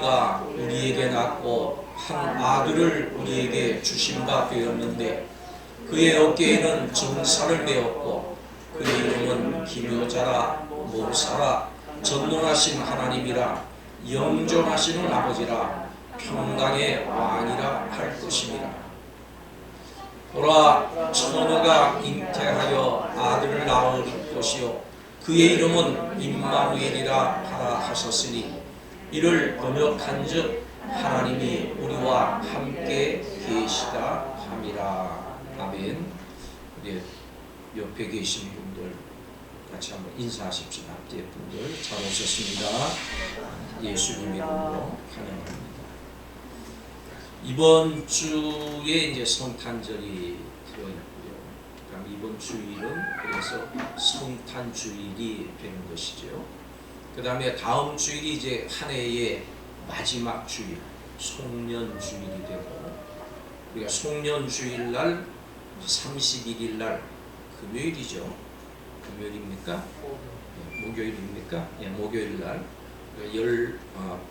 어머니가 우리에게 낳고 한 아들을 우리에게 주신 바 되었는데 그의 어깨에는 정사를 메었고 그의 이름은 기묘자라 모사라 전능하신 하나님이라 영존하시는 아버지라 평강의 왕이라 할 것입니다. 보라, 처녀가 잉태하여 아들을 낳을 것이요 그의 이름은 임마누엘이라 하라 하셨으니 이를 번역한즉 하나님이 우리와 함께 계시다 함이라. 아멘. 우리 옆에 계신 분들 같이 한번 인사하십시오. 앞뒤에 분들 잘 오셨습니다. 예수님의 이름으로 환영합니다. 이번 주에 이제 성탄절이 들어있고요. 그럼 이번 주일은 그래서 성탄주일이 되는 것이죠. 그 다음에 다음 주일이 이제 한 해의 마지막 주일, 송년주일이 되고, 우리가 송년주일날 31일 날 금요일이죠. 금요일입니까? 목요일입니까? 목요일 날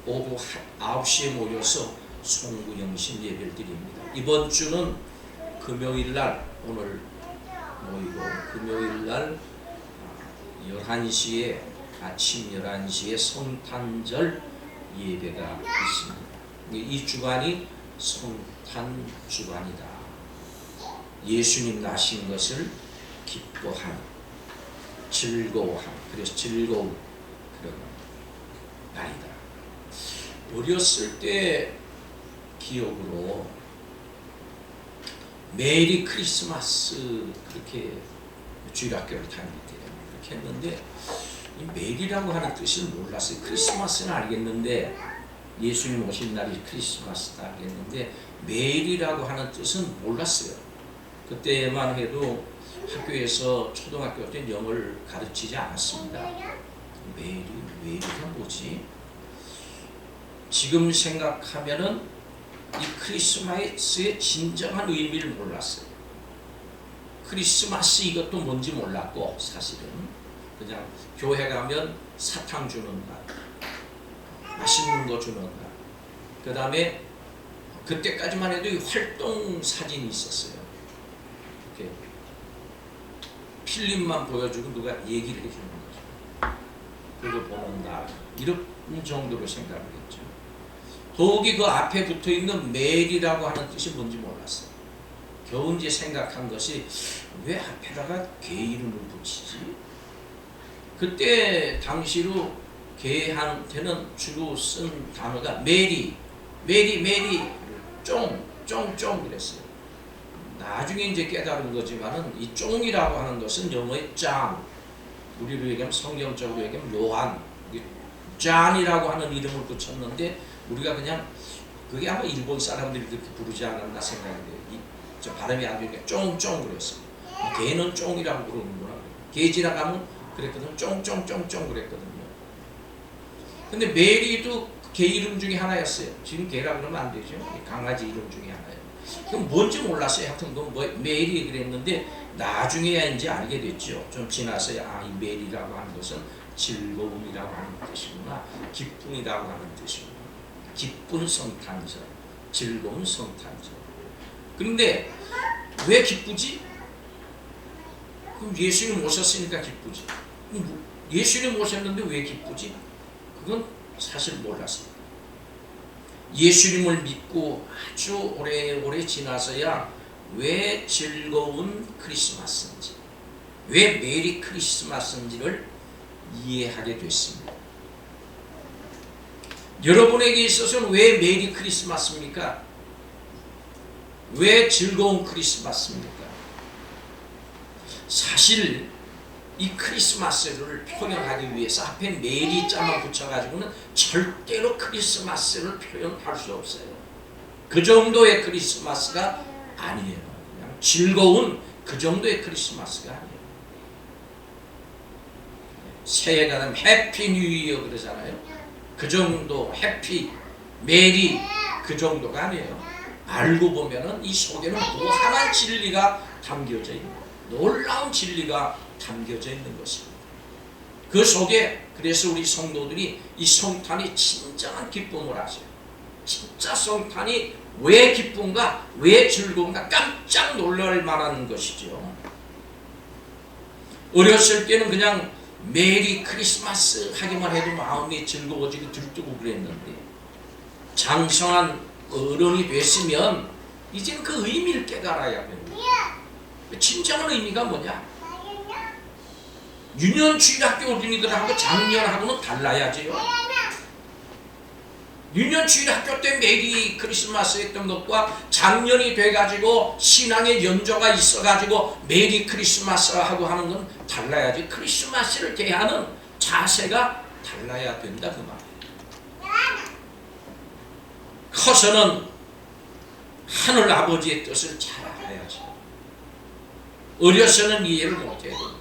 오후 9시에 모여서 송구영신 예배를 드립니다. 이번 주는 금요일 날 오늘 모이고 금요일 날 11시에 아침 11시에 성탄절 예배가 있습니다. 이 주간이 성탄 주간이다. 예수님 나신 것을 기뻐하는, 즐거워하는, 그래서 즐거운 그런 날이다. 어렸을 때 기억으로 메리 크리스마스 그렇게 주일학교를 다닐 때 그렇게 했는데 이 메리라고 하는 뜻을 몰랐어요. 크리스마스는 알겠는데 예수님 오신 날이 크리스마스다 알겠는데 메리라고 하는 뜻은 몰랐어요. 그때만 해도 학교에서 초등학교 때 영어를 가르치지 않았습니다. 메리가 뭐지? 지금 생각하면은 이 크리스마스의 진정한 의미를 몰랐어요. 크리스마스 이것도 뭔지 몰랐고 사실은 그냥 교회 가면 사탕 주는 날, 맛있는 거 주는 날. 그 다음에 그때까지만 해도 이 활동 사진이 있었어요. 이렇게 필름만 보여주고 누가 얘기를 해주는 거죠. 그걸 보는 날 이런 정도로 생각을 했죠. 더욱이 그 앞에 붙어있는 메리라고 하는 뜻이 뭔지 몰랐어요. 겨우 이제 생각한 것이 왜 앞에다가 개 이름을 붙이지? 그때 당시로 개한테는 주로 쓴 단어가 메리, 쫑 그랬어요. 나중에 이제 깨달은 거지만은 이 쫑이라고 하는 것은 영어의 짱, 우리로 얘기하면 성경적으로 얘기하면 요한, 잔이라고 하는 이름을 붙였는데 우리가 그냥 그게 아마 일본 사람들이 그렇게 부르지 않았나 생각이 돼요. 저 발음이 안 좋으니까 쫑 그랬어요. 개는 쫑이라고 부르는구나. 개 지나가면 그랬거든요. 쫑 그랬거든요. 근데 메리도 개 이름 중에 하나였어요. 지금 개라 그러면 안 되죠. 강아지 이름 중에 하나예요. 그럼 뭔지 몰랐어요. 하여튼 메리 그랬는데 나중에야 이제 알게 됐죠. 좀 지나서야 이 메리라고 하는 것은 즐거움이라고 하는 뜻이구나. 기쁨이라고 하는 뜻이구나. 기쁜 성탄절, 즐거운 성탄절. 그런데 왜 기쁘지? 그럼 예수님 오셨으니까 기쁘지. 예수님 오셨는데 왜 기쁘지? 그건 사실 몰랐습니다. 예수님을 믿고 아주 오래 지나서야 왜 즐거운 크리스마스인지, 왜 메리 크리스마스인지를 이해하게 됐습니다. 여러분에게 있어서는 왜 메리 크리스마스입니까? 왜 즐거운 크리스마스입니까? 사실 이 크리스마스를 표현하기 위해서 앞에 메리 자만 붙여가지고는 절대로 크리스마스를 표현할 수 없어요. 그 정도의 크리스마스가 아니에요. 그냥 즐거운 그 정도의 크리스마스가 아니에요. 새해가 되면 해피 뉴 이어 그러잖아요. 그 정도 해피 메리 그 정도가 아니에요. 알고 보면은 이 속에는 무한한 진리가 담겨져 있는, 놀라운 진리가 담겨져 있는 것입니다. 그 속에 그래서 우리 성도들이 이 성탄이 진정한 기쁨을 아세요. 진짜 성탄이 왜 기쁜가, 왜 즐거운가 깜짝 놀랄 만한 것이죠. 어렸을 때는 그냥 메리 크리스마스 하기만 해도 마음이 즐거워지고 들뜨고 그랬는데 장성한 어른이 됐으면 이제는 그 의미를 깨달아야 됩니다. 진정한 의미가 뭐냐? 유년주일학교 어린이들하고 작년하고는 달라야지요. 유년주일학교 때 메리 크리스마스 했던 것과 작년이 돼가지고 신앙의 연조가 있어가지고 메리 크리스마스 하고 하는 건 달라야지. 크리스마스를 대하는 자세가 달라야 된다 그 말이에요. 커서는 하늘 아버지의 뜻을 잘 알아야지. 어려서는 이해를 못해도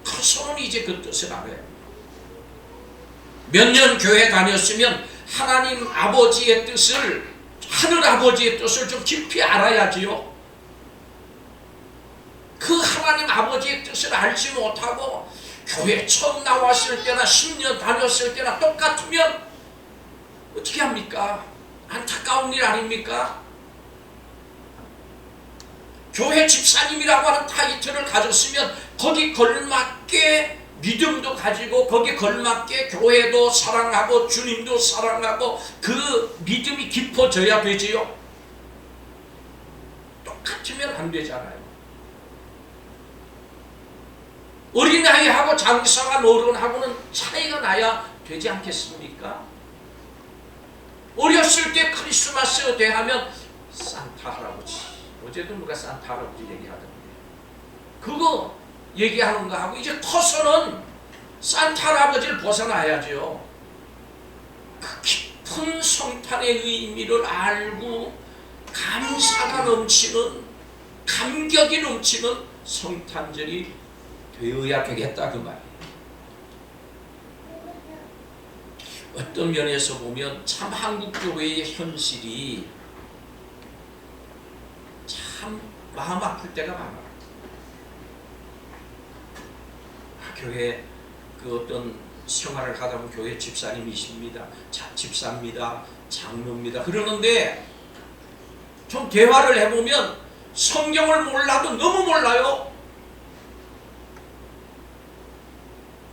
커서는 이제 그 뜻을 알아요. 몇 년 교회 다녔으면 하나님 아버지의 뜻을, 하늘 아버지의 뜻을 좀 깊이 알아야지요. 그 하나님 아버지의 뜻을 알지 못하고 교회 처음 나왔을 때나 10년 다녔을 때나 똑같으면 어떻게 합니까? 안타까운 일 아닙니까? 교회 집사님이라고 하는 타이틀을 가졌으면 거기 걸맞게 믿음도 가지고 거기 걸맞게 교회도 사랑하고 주님도 사랑하고 그 믿음이 깊어져야 되지요. 똑같으면 안 되잖아요. 어린아이하고 장성한 어른하고는 차이가 나야 되지 않겠습니까? 어렸을 때 크리스마스 대하면 산타 할아버지, 어제도 누가 산타 할아버지 얘기하던데 그거 얘기하는 거 하고 이제 커서는 산타 할아버지를 벗어나야죠. 그 깊은 성탄의 의미를 알고 감사가 넘치는, 감격이 넘치는 성탄절이 되어야 되겠다 그 말이에요. 어떤 면에서 보면 참 한국 교회의 현실이 참 마음 아플 때가 많아요. 교회 그 어떤 생활을 하다 보면 교회 집사님이십니다, 집사입니다, 장로입니다 그러는데 좀 대화를 해보면 성경을 몰라도 너무 몰라요.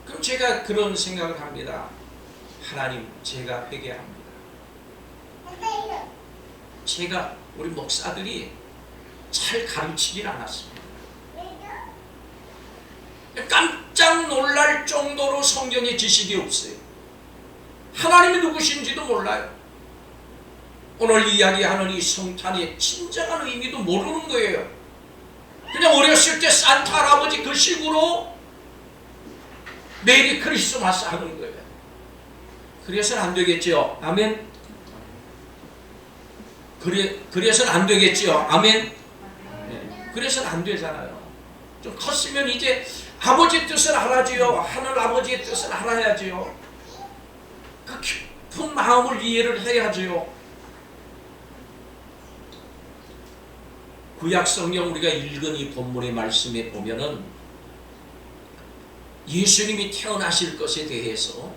그럼 제가 그런 생각을 합니다. 하나님, 제가 회개합니다. 제가 우리 목사들이 잘 가르치질 않았습니다. 깜짝 놀랄 정도로 성경의 지식이 없어요. 하나님이 누구신지도 몰라요. 오늘 이야기하는 이 성탄의 진정한 의미도 모르는 거예요. 그냥 어렸을 때 산타 할아버지 그 식으로 메리 크리스마스 하는 거예요. 그래서는 안 되겠죠. 아멘. 그래서는 안 되겠죠. 아멘. 네. 그래서는 안 되잖아요. 좀 컸으면 이제 아버지 뜻을 알아야지요. 하늘 아버지의 뜻을 알아야지요. 그 깊은 마음을 이해를 해야지요. 구약 성경 우리가 읽은 이 본문의 말씀에 보면은 예수님이 태어나실 것에 대해서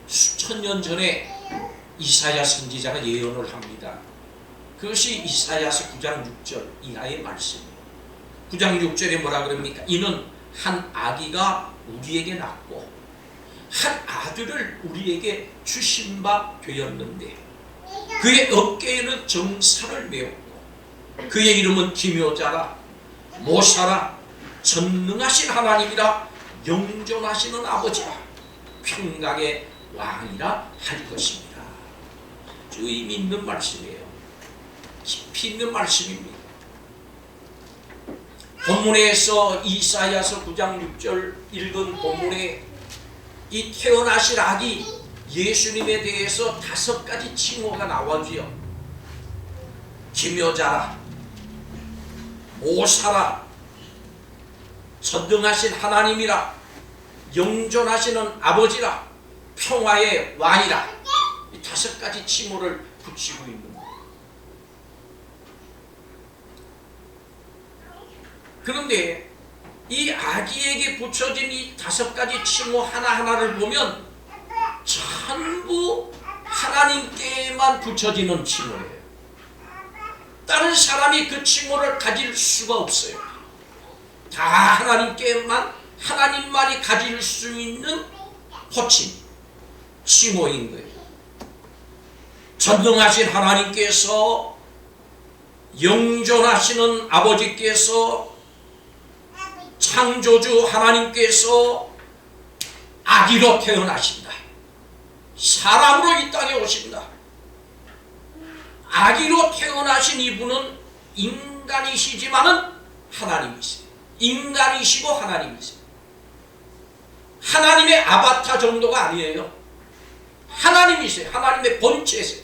수천 년 전에 이사야 선지자가 예언을 합니다. 그것이 이사야서 9장 6절 이하의 말씀이에요. 9장 6절에 뭐라 그럽니까? 이는 한 아기가 우리에게 낳고 한 아들을 우리에게 주신 바 되었는데 그의 어깨에는 정사를 메었고 그의 이름은 기묘자라 모사라 전능하신 하나님이라 영존하시는 아버지라 평강의 왕이라 할 것입니다. 의미 있는 말씀이에요. 깊이 있는 말씀입니다. 본문에서 이사야서 9장 6절 읽은 본문에 이 태어나실 아기 예수님에 대해서 5가지 칭호가 나와지요. 기묘자라, 모사라, 전능하신 하나님이라, 영존하시는 아버지라, 평화의 왕이라, 이 5가지 칭호를 붙이고 있는 거예요. 그런데 이 아기에게 붙여진 이 5가지 칭호 하나하나를 보면 전부 하나님께만 붙여지는 칭호예요. 다른 사람이 그 칭호를 가질 수가 없어요. 다 하나님만이 가질 수 있는 호칭, 칭호인 거예요. 전능하신 하나님께서, 영존하시는 아버지께서, 창조주 하나님께서 아기로 태어나신다. 사람으로 이 땅에 오신다. 아기로 태어나신 이분은 인간이시지만은 하나님이세요. 인간이시고 하나님이세요. 하나님의 아바타 정도가 아니에요. 하나님이세요. 하나님의 본체세요.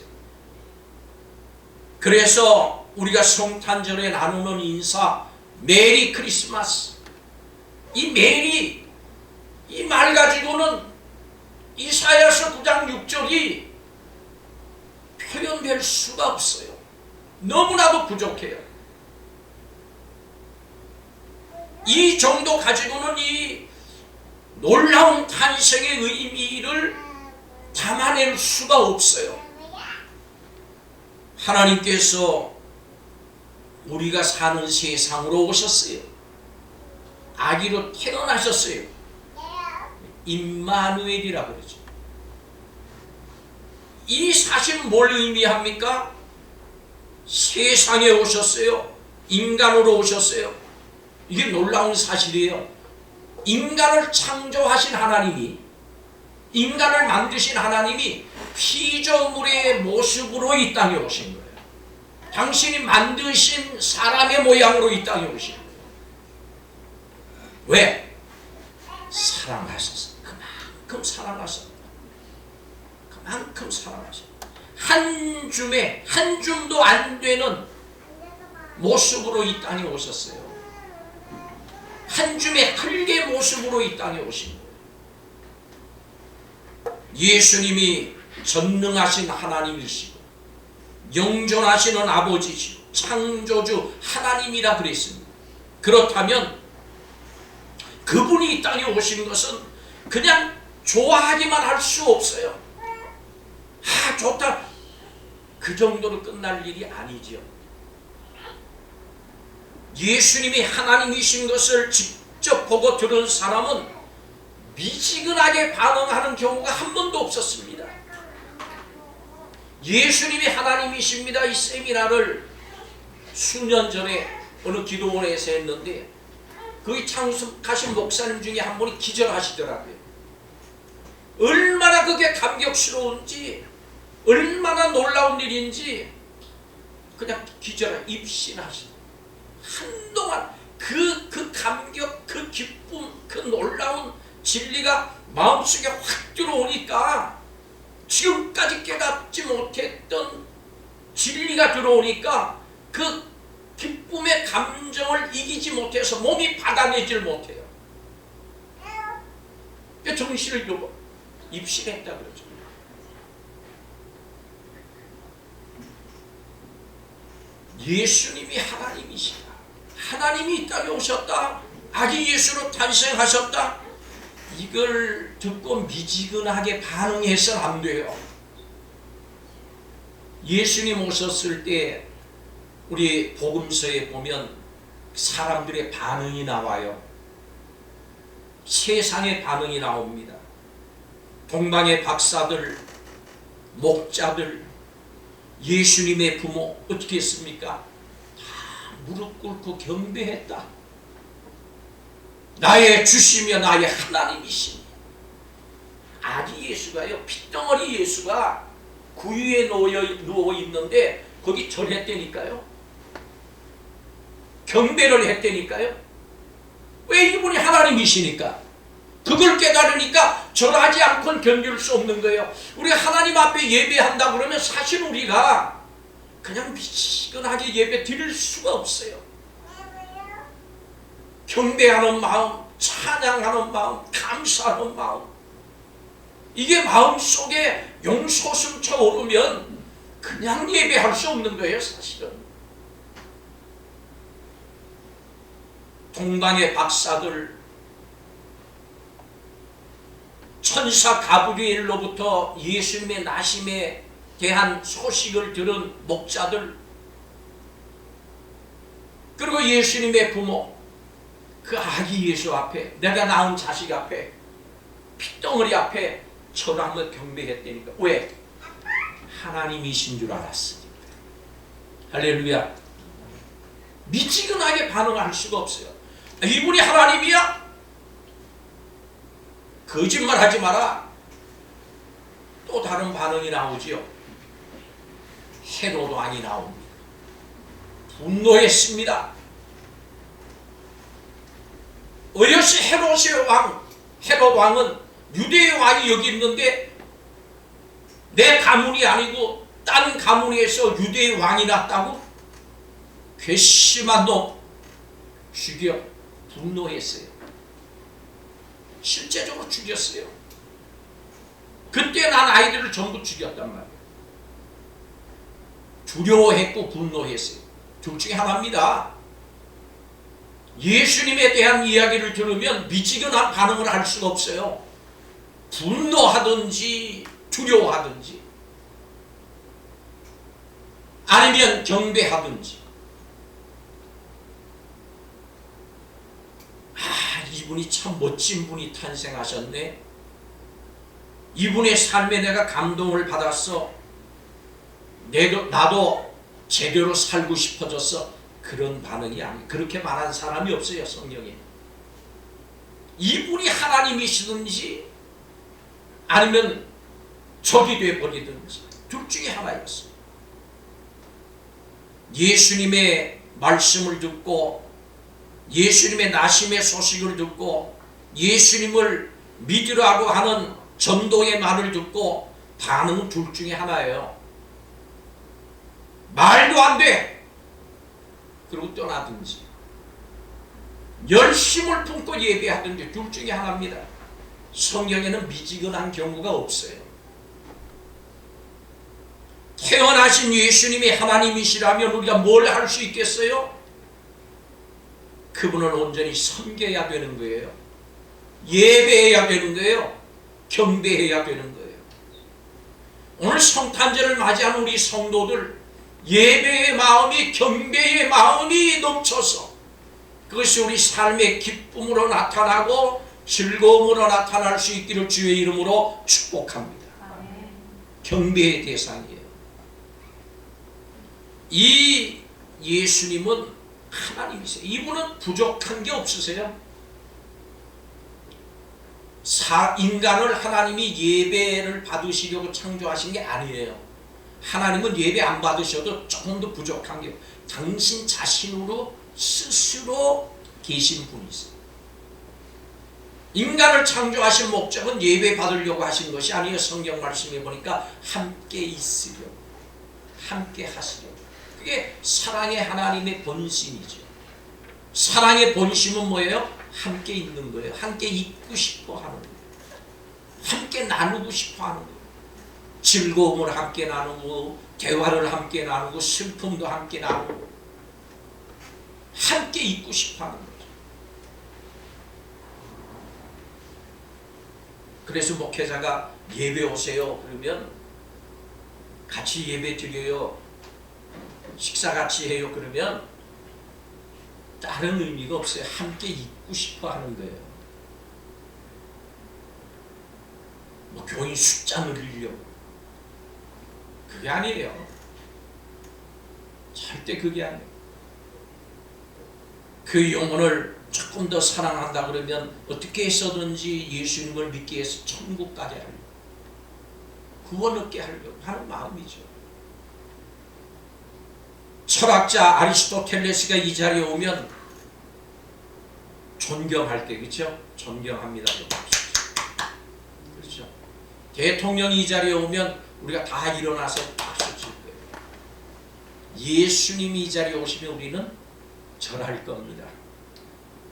그래서 우리가 성탄절에 나누는 인사, 메리 크리스마스. 이 메리, 이 말 가지고는 이사야서 9장 6절이 표현될 수가 없어요. 너무나도 부족해요. 이 정도 가지고는 이 놀라운 탄생의 의미를 담아낼 수가 없어요. 하나님께서 우리가 사는 세상으로 오셨어요. 아기로 태어나셨어요. 임마누엘이라고 그러죠. 이 사실은 뭘 의미합니까? 세상에 오셨어요. 인간으로 오셨어요. 이게 놀라운 사실이에요. 인간을 창조하신 하나님이, 인간을 만드신 하나님이 피조물의 모습으로 이 땅에 오신 거예요. 당신이 만드신 사람의 모양으로 이 땅에 오신 거예요. 왜? 사랑하셨어요. 그만큼 사랑하셨어요. 그만큼 사랑하셨어요. 한 줌도 안 되는 모습으로 이 땅에 오셨어요. 한 줌의 흙의 모습으로 이 땅에 오신 거예요. 예수님이 전능하신 하나님이시고 영존하시는 아버지시고 창조주 하나님이라 그랬습니다. 그렇다면 그분이 이 땅에 오신 것은 그냥 좋아하기만 할 수 없어요. 아, 좋다. 그 정도로 끝날 일이 아니지요. 예수님이 하나님이신 것을 직접 보고 들은 사람은 미지근하게 반응하는 경우가 한 번도 없었습니다. 예수님이 하나님이십니다. 이 세미나를 수년 전에 어느 기도원에서 했는데 거기 참석하신 목사님 중에 한 분이 기절하시더라고요. 얼마나 그게 감격스러운지, 얼마나 놀라운 일인지 그냥 입신하시더라고요. 한동안 그 감격, 그 기쁨, 그 놀라운 진리가 마음속에 확 들어오니까, 지금까지 깨닫지 못했던 진리가 들어오니까 그 기쁨의 감정을 이기지 못해서 몸이 받아내질 못해요. 정신을 잃고 입신했다 그러죠. 예수님이 하나님이시다. 하나님이 이 땅에 오셨다. 아기 예수로 탄생하셨다. 이걸 듣고 미지근하게 반응해서는 안 돼요. 예수님 오셨을 때 우리 복음서에 보면 사람들의 반응이 나와요. 세상의 반응이 나옵니다. 동방의 박사들, 목자들, 예수님의 부모 어떻게 했습니까? 다 무릎 꿇고 경배했다. 나의 주시며 나의 하나님이시니. 아기 예수가요, 핏덩어리 예수가 구유에 누워 있는데 거기 절했다니까요. 경배를 했다니까요. 왜? 이분이 하나님이시니까. 그걸 깨달으니까 절하지 않고는 견딜 수 없는 거예요. 우리가 하나님 앞에 예배한다 그러면 사실 우리가 그냥 미지근하게 예배 드릴 수가 없어요. 경배하는 마음, 찬양하는 마음, 감사하는 마음, 이게 마음속에 용솟음 차오르면 그냥 예배할 수 없는 거예요. 사실은 동방의 박사들, 천사 가브리엘로부터 예수님의 나심에 대한 소식을 들은 목자들, 그리고 예수님의 부모, 그 아기 예수 앞에, 내가 낳은 자식 앞에, 핏덩어리 앞에 절하며 경배했다니까. 왜? 하나님이신 줄 알았으니까. 할렐루야. 미지근하게 반응할 수가 없어요. 이분이 하나님이야? 거짓말하지 마라. 또 다른 반응이 나오지요. 헤롯 왕이 나옵니다. 분노했습니다. 어여시 헤롯의 왕, 헤롯 왕은 유대의 왕이 여기 있는데 내 가문이 아니고 다른 가문에서 유대의 왕이 났다고? 괘씸한 놈, 죽여. 분노했어요. 실제적으로 죽였어요. 그때 난 아이들을 전부 죽였단 말이에요. 두려워했고 분노했어요. 둘 중에 하나입니다. 예수님에 대한 이야기를 들으면 미지근한 반응을 할 수가 없어요. 분노하든지 두려워하든지 아니면 경배하든지. 이분이 참 멋진 분이 탄생하셨네. 이분의 삶에 내가 감동을 받았어. 나도 제대로 살고 싶어졌어. 그런 반응이 아니에요. 그렇게 말한 사람이 없어요, 성경에. 이분이 하나님이시든지 아니면 적이 되어버리든지 둘 중에 하나였어요. 예수님의 말씀을 듣고 예수님의 나심의 소식을 듣고 예수님을 믿으라고 하는 전도의 말을 듣고 반응은 둘 중에 하나예요. 말도 안 돼. 그리고 떠나든지 열심을 품고 예배하든지 둘 중에 하나입니다. 성경에는 미지근한 경우가 없어요. 태어나신 예수님이 하나님이시라면 우리가 뭘 할 수 있겠어요? 그분을 온전히 섬겨야 되는 거예요. 예배해야 되는 거예요. 경배해야 되는 거예요. 오늘 성탄절을 맞이하는 우리 성도들, 예배의 마음이, 경배의 마음이 넘쳐서 그것이 우리 삶의 기쁨으로 나타나고 즐거움으로 나타날 수 있기를 주의 이름으로 축복합니다. 경배의 대상이에요. 이 예수님은 하나님이세요. 이분은 부족한 게 없으세요. 인간을 하나님이 예배를 받으시려고 창조하신 게 아니에요. 하나님은 예배 안 받으셔도 조금도 부족한 게 당신 자신으로 스스로 계신 분이세요. 인간을 창조하신 목적은 예배 받으려고 하신 것이 아니에요. 성경 말씀에 보니까 함께 있으려고, 함께 하시려고. 그게 사랑의 하나님의 본심이죠. 사랑의 본심은 뭐예요? 함께 있는 거예요. 함께 있고 싶어 하는 거예요. 함께 나누고 싶어 하는 거예요. 즐거움을 함께 나누고 대화를 함께 나누고 슬픔도 함께 나누고 함께 있고 싶어 하는 거죠. 그래서 목회자가 예배 오세요 그러면 같이 예배 드려요, 식사 같이 해요 그러면 다른 의미가 없어요. 함께 있고 싶어 하는 거예요. 뭐 교인 숫자 늘리려고 그게 아니에요. 절대 그게 아니에요. 그 영혼을 조금 더 사랑한다 그러면 어떻게 해서든지 예수님을 믿게 해서 천국 가게 하려고, 구원 얻게 하려고 하는 마음이죠. 철학자 아리스토텔레스가 이 자리에 오면 존경할 때, 그렇죠? 존경합니다. 그렇죠? 대통령이 이 자리에 오면 우리가 다 일어나서 박수 칠 거예요. 예수님이 이 자리에 오시면 우리는 절할 겁니다.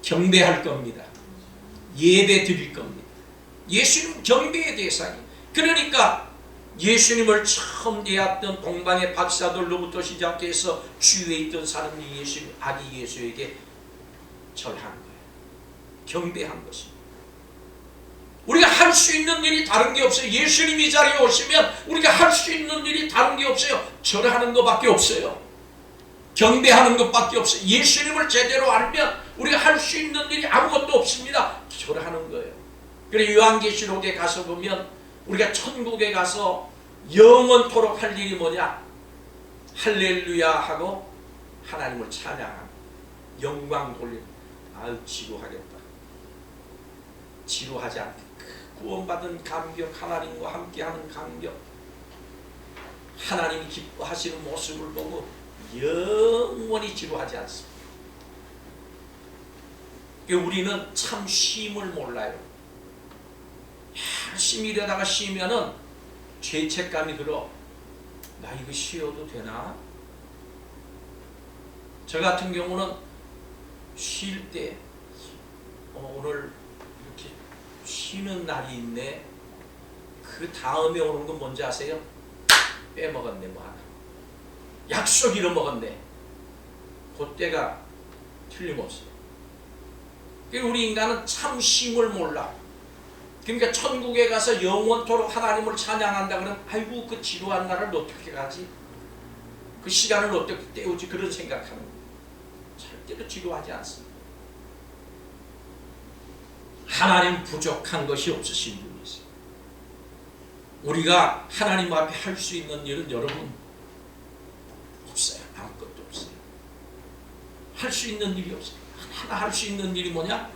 경배할 겁니다. 예배 드릴 겁니다. 예수님 경배의 대상이. 그러니까 예수님을 처음 대했던 동방의 박사들로부터 시작해서 주위에 있던 사람이 아기 예수에게 절하는 거예요. 경배한 것입니다. 우리가 할 수 있는 일이 다른 게 없어요. 예수님이 이 자리에 오시면 우리가 할 수 있는 일이 다른 게 없어요. 절하는 것밖에 없어요. 경배하는 것밖에 없어요. 예수님을 제대로 알면 우리가 할 수 있는 일이 아무것도 없습니다. 절하는 거예요. 그래서 요한계시록에 가서 보면 우리가 천국에 가서 영원토록 할 일이 뭐냐? 할렐루야 하고 하나님을 찬양하고 영광 돌리고, 아유 지루하겠다. 지루하지 않게 구원받은 감격, 하나님과 함께하는 감격, 하나님이 기뻐하시는 모습을 보고 영원히 지루하지 않습니다. 우리는 참 쉼을 몰라요. 열심히 일하다가 쉬면은 죄책감이 들어. 나 이거 쉬어도 되나? 저 같은 경우는 쉴 때 오늘 이렇게 쉬는 날이 있네. 그 다음에 오는 건 뭔지 아세요? 빼먹었네 뭐 하나. 약속 잃어먹었네. 그때가 틀림없어요. 우리 인간은 참 쉼을 몰라. 그러니까 천국에 가서 영원토록 하나님을 찬양한다 그러면 아이고 그 지루한 날을 어떻게 가지? 그 시간을 어떻게 때우지? 그런 생각하는 거예요. 절대로 지루하지 않습니다. 하나님 부족한 것이 없으신 분이세요. 우리가 하나님 앞에 할 수 있는 일은 여러분 없어요. 아무것도 없어요. 할 수 있는 일이 없어요. 하나 할 수 있는 일이 뭐냐?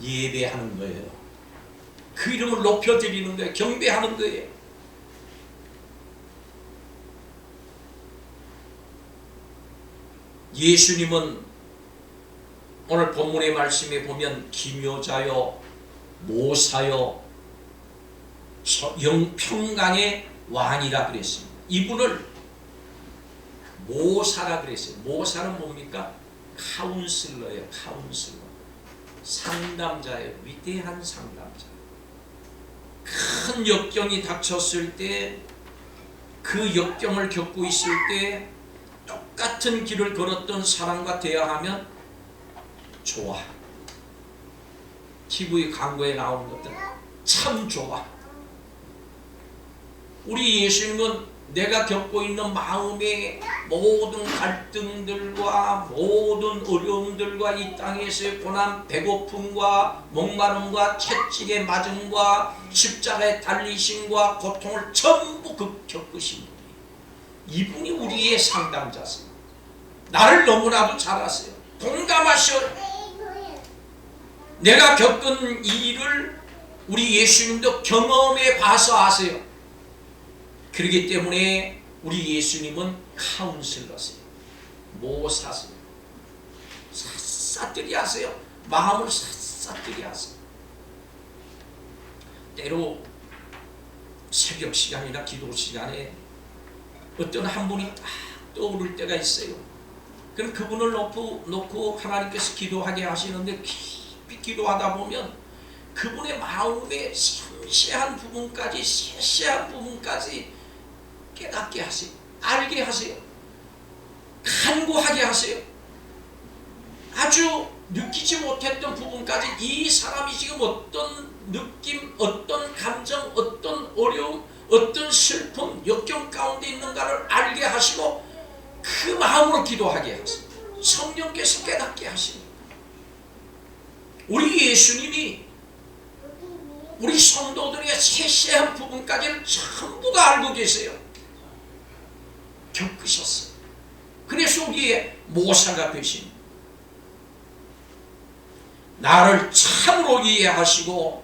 예배하는 거예요. 그 이름을 높여드리는 거예요. 경배하는 거예요. 예수님은 오늘 본문의 말씀에 보면 기묘자요, 모사요, 영평강의 왕이라 그랬습니다. 이분을 모사라 그랬어요. 모사는 뭡니까? 카운슬러예요. 카운슬러. 상담자예요. 위대한 상담자. 큰 역경이 닥쳤을 때, 그 역경을 겪고 있을 때 똑같은 길을 걸었던 사람과 대화하면 좋아. TV 광고에 나오는 것들 참 좋아. 우리 예수님은 내가 겪고 있는 마음의 모든 갈등들과 모든 어려움들과 이 땅에서의 고난, 배고픔과 목마름과 채찍의 맞음과 십자가의 달리심과 고통을 전부 겪으신 분이, 이분이 우리의 상담자세요. 나를 너무나도 잘 아세요. 공감하셔요. 내가 겪은 이 일을 우리 예수님도 경험해 봐서 아세요. 그렇기 때문에 우리 예수님은 카운슬러세요. 모사세요. 샅샅들이 하세요. 마음을 샅샅들이 하세요. 때로 새벽 시간이나 기도 시간에 어떤 한 분이 딱 떠오를 때가 있어요. 그럼 그분을 놓고 하나님께서 기도하게 하시는데 깊이 기도하다 보면 그분의 마음의 섬세한 부분까지, 세세한 부분까지 깨닫게 하세요. 알게 하세요. 간구하게 하세요. 아주 느끼지 못했던 부분까지 이 사람이 지금 어떤 느낌, 어떤 감정, 어떤 어려움, 어떤 슬픔, 역경 가운데 있는가를 알게 하시고 그 마음으로 기도하게 하세요. 성령께서 깨닫게 하십니다. 우리 예수님이 우리 성도들의 세세한 부분까지를 전부 다 알고 계세요. 겪으셨어요. 그래서 우리의 모사가 되신, 나를 참으로 이해하시고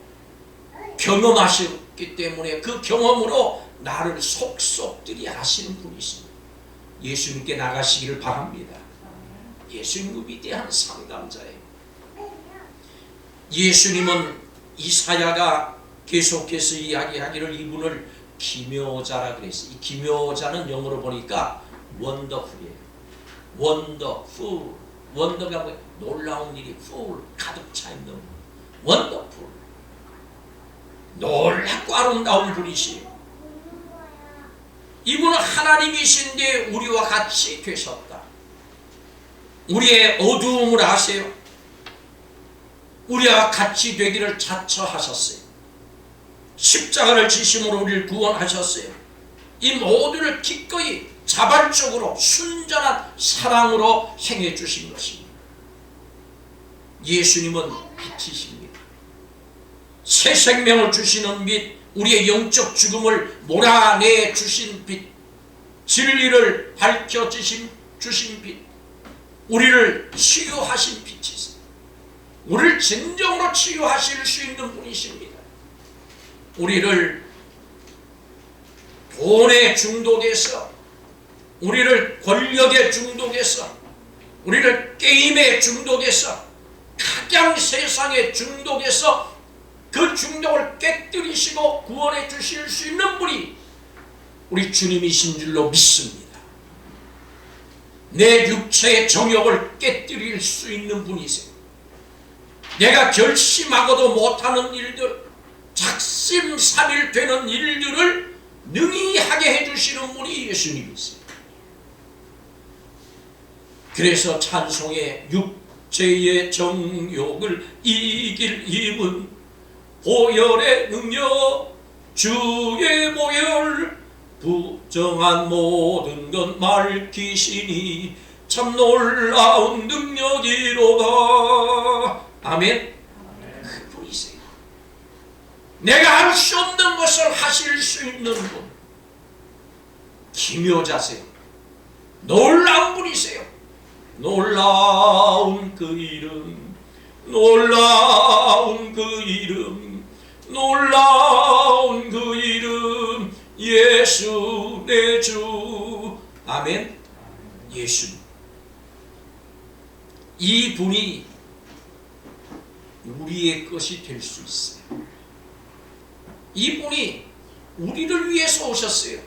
경험하셨기 때문에 그 경험으로 나를 속속들이 아시는 분이십니다. 예수님께 나가시기를 바랍니다. 예수님은 위대한 상담자예요. 예수님은 이사야가 계속해서 이야기하기를 이분을 기묘자라 그랬어요. 이 기묘자는 영어로 보니까 원더풀이에요. 원더풀. 원더가 뭐예요? 놀라운 일이, 풀 가득 차 있는 원더풀. 놀랍고 아름다운 분이시에요. 이분은 하나님이신데 우리와 같이 되셨다. 우리의 어두움을 아세요. 우리와 같이 되기를 자처하셨어요. 십자가를 지심으로 우리를 구원하셨어요. 이 모두를 기꺼이 자발적으로 순전한 사랑으로 행해 주신 것입니다. 예수님은 빛이십니다. 새 생명을 주시는 빛, 우리의 영적 죽음을 몰아내 주신 빛, 진리를 밝혀 주신 빛, 우리를 치유하신 빛이세요. 우리를 진정으로 치유하실 수 있는 분이십니다. 우리를 돈의 중독에서, 우리를 권력의 중독에서, 우리를 게임의 중독에서, 가장 세상의 중독에서 그 중독을 깨뜨리시고 구원해 주실 수 있는 분이 우리 주님이신 줄로 믿습니다. 내 육체의 정욕을 깨뜨릴 수 있는 분이세요. 내가 결심하고도 못하는 일들, 작심삼일되는 일들을 능히 하게 해주시는 분이 예수님이세요. 그래서 찬송의 육체의 정욕을 이길 힘은 보혈의 능력, 주의 보혈, 부정한 모든 것 밝히시니 참 놀라운 능력이로다. 아멘. 그분이세요. 내가 할 수 없는 것을 하실 수 있는 분, 기묘자세요. 놀라운 분이세요. 놀라운 그 이름, 놀라운 그 이름, 놀라운 그 이름, 예수 내 주. 아멘. 예수. 이 분이 우리의 것이 될 수 있어요. 이 분이 우리를 위해서 오셨어요.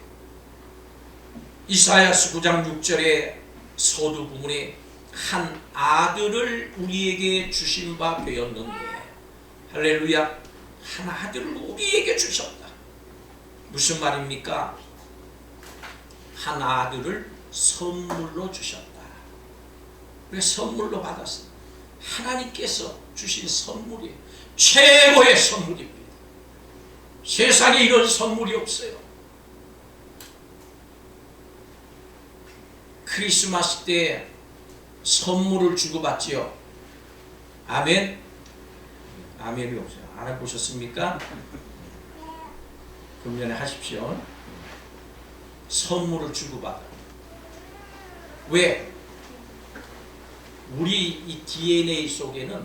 이사야서 9장 6절에 서두 부분에 한 아들을 우리에게 주신 바 되었는데, 할렐루야, 한 아들을 우리에게 주셨다. 무슨 말입니까? 한 아들을 선물로 주셨다. 왜 선물로 받았어요? 하나님께서 주신 선물이에요. 최고의 선물입니다. 세상에 이런 선물이 없어요. 크리스마스 때 선물을 주고받지요. 아멘. 아멘이 없어요. 알아보셨습니까? 금년에 하십시오. 선물을 주고받아요. 왜? 우리 이 DNA 속에는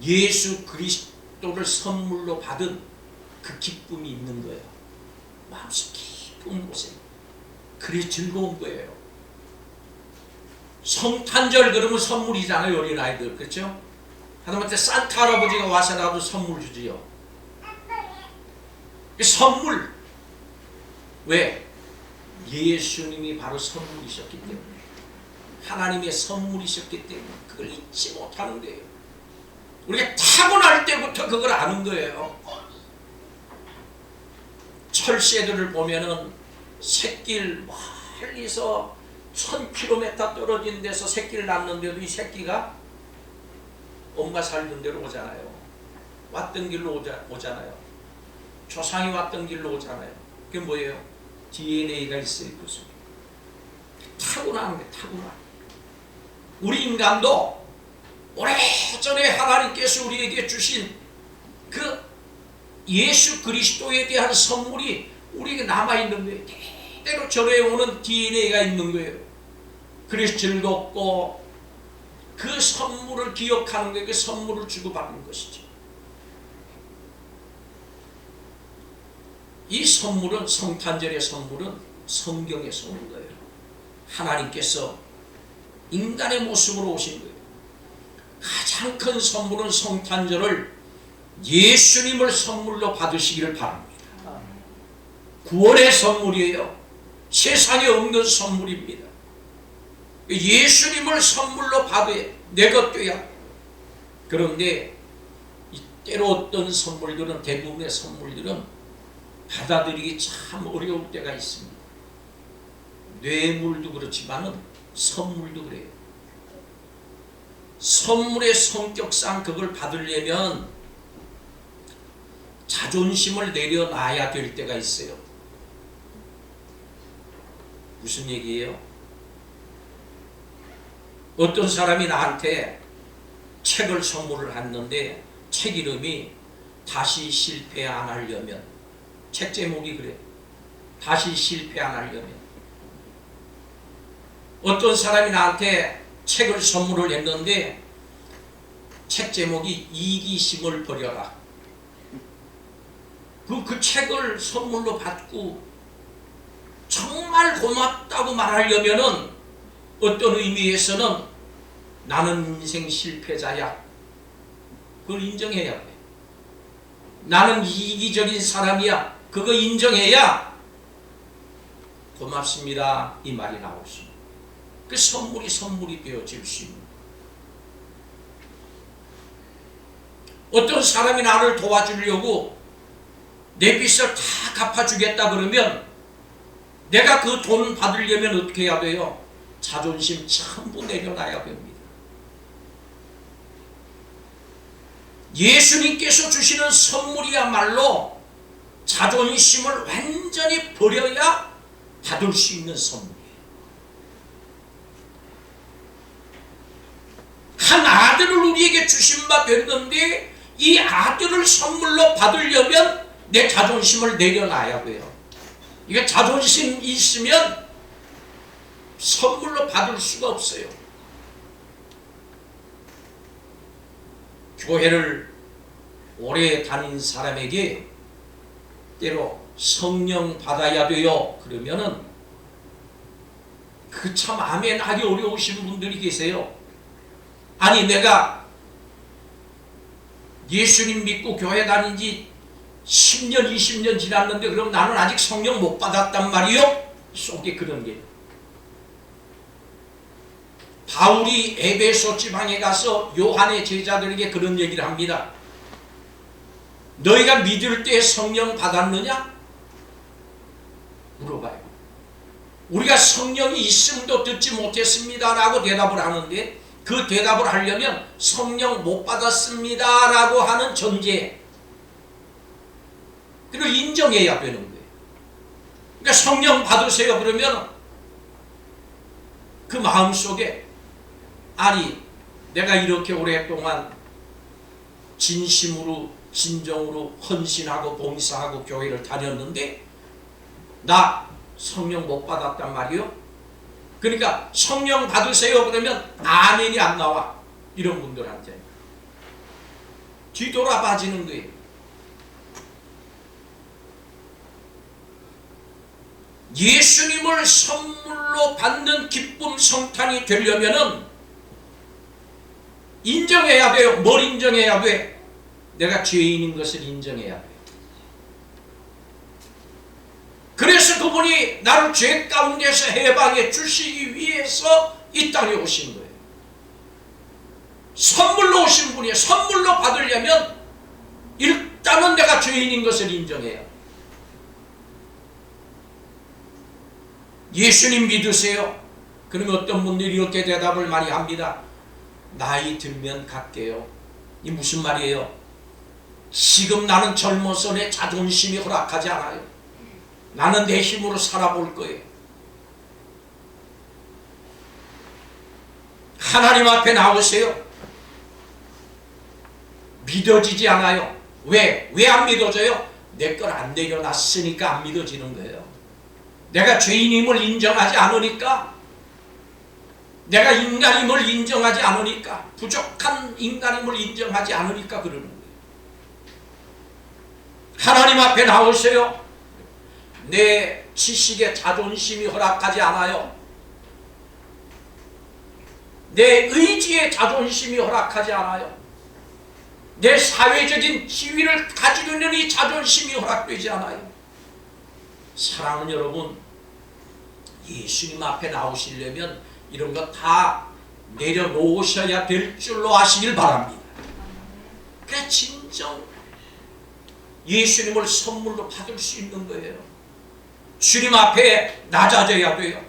예수 그리스도를 선물로 받은 그 기쁨이 있는 거예요. 마음속 깊은 곳에. 그래 즐거운 거예요. 성탄절 그러면 선물이잖아요. 어린아이들. 그렇죠? 하다못해 산타 할아버지가 와서 나도 선물 주지요. 선물. 왜? 예수님이 바로 선물이셨기 때문에, 하나님의 선물이셨기 때문에 그걸 잊지 못하는 거예요. 우리가 타고날 때부터 그걸 아는 거예요. 철새들을 보면은 새끼를 멀리서 1000km 떨어진 데서 새끼를 낳는데도 이 새끼가 엄마 살던 데로 오잖아요. 왔던 길로 오잖아요. 조상이 왔던 길로 오잖아요. 그게 뭐예요? DNA가 있어요. 그 속에. 타고나는 게 타고나. 우리 인간도 오래전에 하나님께서 우리에게 주신 그 예수 그리스도에 대한 선물이 우리에게 남아있는 거예요. 대대로 전해오는 DNA가 있는 거예요. 그래서 즐겁고 그 선물을 기억하는 거예요. 그 선물을 주고받는 것이죠. 이 선물은, 성탄절의 선물은 성경에서 오는 거예요. 하나님께서 인간의 모습으로 오신 거예요. 가장 큰 선물은 성탄절을 예수님을 선물로 받으시기를 바랍니다. 구원의 선물이에요. 세상에 없는 선물입니다. 예수님을 선물로 받아야 내 것 돼야. 그런데 때로 어떤 선물들은, 대부분의 선물들은 받아들이기 참 어려울 때가 있습니다. 뇌물도 그렇지만은 선물도 그래요. 선물의 성격상 그걸 받으려면 자존심을 내려놔야 될 때가 있어요. 무슨 얘기예요? 어떤 사람이 나한테 책을 선물을 했는데 책 이름이 다시 실패 안 하려면, 책 제목이 그래. 다시 실패 안 하려면. 어떤 사람이 나한테 책을 선물을 했는데 책 제목이 이기심을 버려라. 그 책을 선물로 받고 정말 고맙다고 말하려면은 어떤 의미에서는 나는 인생 실패자야. 그걸 인정해야 돼. 나는 이기적인 사람이야. 그거 인정해야 고맙습니다 이 말이 나올 수 있는. 그 선물이 되어질 수 있는. 어떤 사람이 나를 도와주려고 내 빚을 다 갚아주겠다 그러면 내가 그 돈 받으려면 어떻게 해야 돼요? 자존심 전부 내려놔야 됩니다. 예수님께서 주시는 선물이야말로 자존심을 완전히 버려야 받을 수 있는 선물이에요. 한 아들을 우리에게 주신 바 됐는데 이 아들을 선물로 받으려면 내 자존심을 내려놔야 돼요. 이게 자존심 있으면 선물로 받을 수가 없어요. 교회를 오래 다닌 사람에게 때로 성령 받아야 돼요 그러면은 그 참 아멘 하기 어려우신 분들이 계세요. 아니 내가 예수님 믿고 교회 다닌 지 10년 20년 지났는데 그럼 나는 아직 성령 못 받았단 말이요? 속에 그런 게. 바울이 에베소 지방에 가서 요한의 제자들에게 그런 얘기를 합니다. 너희가 믿을 때 성령 받았느냐? 물어봐요. 우리가 성령이 있음도 듣지 못했습니다 라고 대답을 하는데 그 대답을 하려면 성령 못 받았습니다 라고 하는 전제, 그걸 인정해야 되는 거예요. 그러니까 성령 받으세요 그러면 그 마음속에 아니 내가 이렇게 오랫동안 진심으로 진정으로 헌신하고 봉사하고 교회를 다녔는데 나 성령 못 받았단 말이요. 그러니까 성령 받으세요 그러면 아멘이 안 나와. 이런 분들한테 뒤돌아 빠지는 거예요. 예수님을 선물로 받는 기쁨 성탄이 되려면은 인정해야 돼요. 뭘 인정해야 돼? 내가 죄인인 것을 인정해야 돼. 그래서 그분이 나를 죄 가운데서 해방해 주시기 위해서 이 땅에 오신 거예요. 선물로 오신 분이에요. 선물로 받으려면 일단은 내가 죄인인 것을 인정해야 돼. 예수님 믿으세요? 그러면 어떤 분들이 이렇게 대답을 많이 합니다. 나이 들면 갈게요. 이 무슨 말이에요? 지금 나는 젊어서 내 자존심이 허락하지 않아요. 나는 내 힘으로 살아볼 거예요. 하나님 앞에 나오세요. 믿어지지 않아요. 왜? 왜 안 믿어져요? 내 걸 안 내려놨으니까 안 믿어지는 거예요. 내가 죄인임을 인정하지 않으니까, 내가 인간임을 인정하지 않으니까, 부족한 인간임을 인정하지 않으니까 그러는 거예요. 하나님 앞에 나오세요. 내 지식에 자존심이 허락하지 않아요. 내 의지에 자존심이 허락하지 않아요. 내 사회적인 지위를 가지고 있는 이 자존심이 허락되지 않아요. 사랑하는 여러분, 예수님 앞에 나오시려면 이런 거 다 내려놓으셔야 될 줄로 아시길 바랍니다. 그래 진정 예수님을 선물로 받을 수 있는 거예요. 주님 앞에 낮아져야 돼요.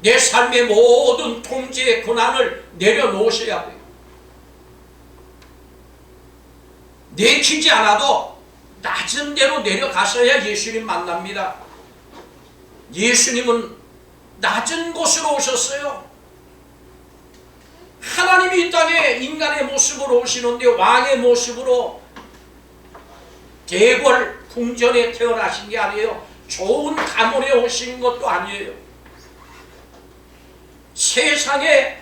내 삶의 모든 통제의 권한을 내려놓으셔야 돼요. 내키지 않아도 낮은 데로 내려가서야 예수님 만납니다. 예수님은 낮은 곳으로 오셨어요. 하나님이 이 땅에 인간의 모습으로 오시는데 왕의 모습으로 대궐 궁전에 태어나신 게 아니에요. 좋은 가문에 오신 것도 아니에요. 세상에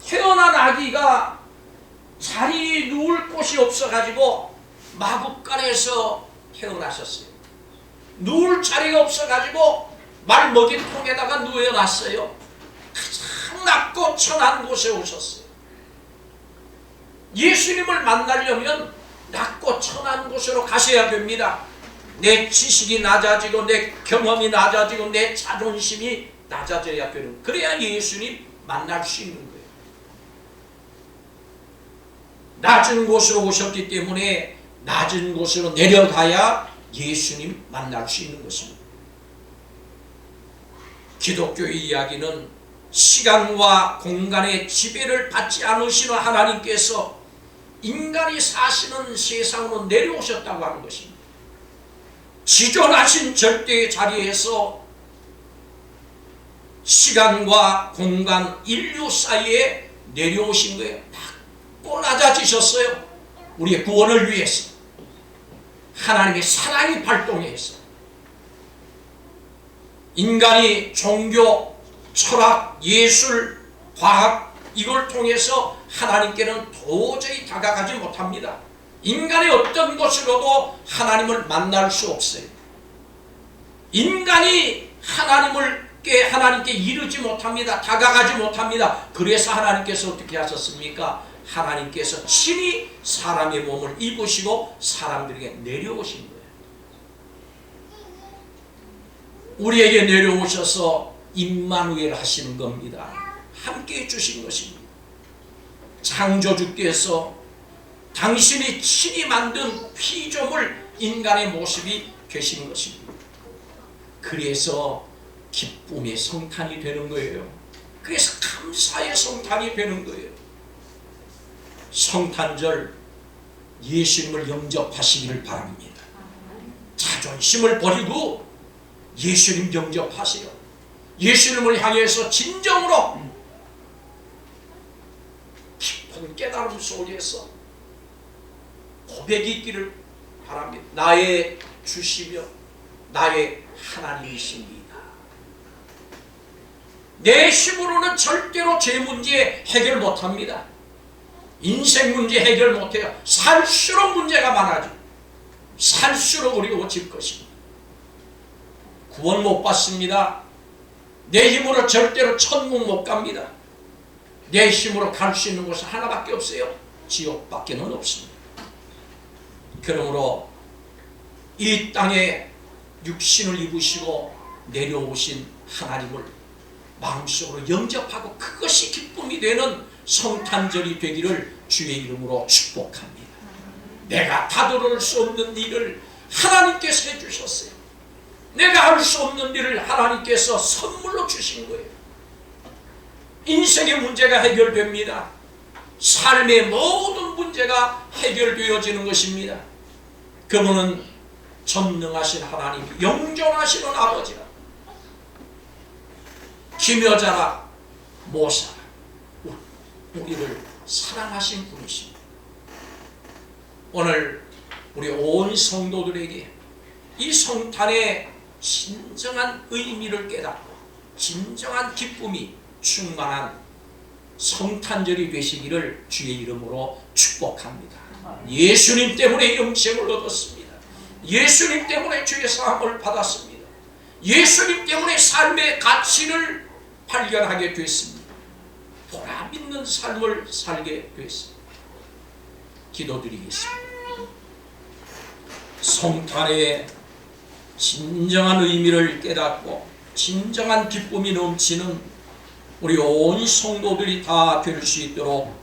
태어난 아기가 자리 누울 곳이 없어가지고 마구간에서 태어나셨어요. 누울 자리가 없어가지고 말먹이통에다가 누워놨어요. 가장 낮고 천한 곳에 오셨어요. 예수님을 만나려면 낮고 천한 곳으로 가셔야 됩니다. 내 지식이 낮아지고 내 경험이 낮아지고 내 자존심이 낮아져야 되는, 그래야 예수님 만날 수 있는 거예요. 낮은 곳으로 오셨기 때문에 낮은 곳으로 내려가야 예수님 만날 수 있는 것입니다. 기독교의 이야기는 시간과 공간의 지배를 받지 않으시는 하나님께서 인간이 사시는 세상으로 내려오셨다고 하는 것입니다. 지존하신 절대의 자리에서 시간과 공간, 인류 사이에 내려오신 거예요. 낮고 낮아지셨어요. 우리의 구원을 위해서. 하나님의 사랑이 발동해서 인간이 종교, 철학, 예술, 과학 이걸 통해서 하나님께는 도저히 다가가지 못합니다. 인간의 어떤 것으로도 하나님을 만날 수 없어요. 인간이 하나님께 이르지 못합니다. 다가가지 못합니다. 그래서 하나님께서 어떻게 하셨습니까? 하나님께서 친히 사람의 몸을 입으시고 사람들에게 내려오신 거예요. 우리에게 내려오셔서 임마누엘 하시는 겁니다. 함께 해주신 것입니다. 창조주께서 당신이 친히 만든 피조물 인간의 모습이 되신 것입니다. 그래서 기쁨의 성탄이 되는 거예요. 그래서 감사의 성탄이 되는 거예요. 성탄절 예수님을 영접하시기를 바랍니다. 자존심을 버리고 예수님 영접하세요. 예수님을 향해서 진정으로 깊은 깨달음 속에서 고백이 있기를 바랍니다. 나의 주시며 나의 하나님이십니다. 내 힘으로는 절대로 제 문제 해결 못합니다. 인생 문제 해결 못해요. 살수록 문제가 많아지고 살수록 어려워질 것입니다. 구원 못 받습니다. 내 힘으로 절대로 천국 못 갑니다. 내 힘으로 갈 수 있는 곳은 하나밖에 없어요. 지옥밖에는 없습니다. 그러므로 이 땅에 육신을 입으시고 내려오신 하나님을 마음속으로 영접하고 그것이 기쁨이 되는 성탄절이 되기를 주의 이름으로 축복합니다. 내가 다도를 수 없는 일을 하나님께서 해주셨어요. 내가 할 수 없는 일을 하나님께서 선물로 주신 거예요. 인생의 문제가 해결됩니다. 삶의 모든 문제가 해결되어지는 것입니다. 그분은 전능하신 하나님, 영존하시는 아버지라. 기묘자라 모사라 우리를 사랑하신 분이십니다. 오늘 우리 온 성도들에게 이 성탄의 진정한 의미를 깨닫고 진정한 기쁨이 충만한 성탄절이 되시기를 주의 이름으로 축복합니다. 예수님 때문에 영생을 얻었습니다. 예수님 때문에 주의 사함을 받았습니다. 예수님 때문에 삶의 가치를 발견하게 됐습니다. 보람 있는 삶을 살게 됐습니다. 기도드리겠습니다. 성탄의 진정한 의미를 깨닫고 진정한 기쁨이 넘치는 우리 온 성도들이 다 될 수 있도록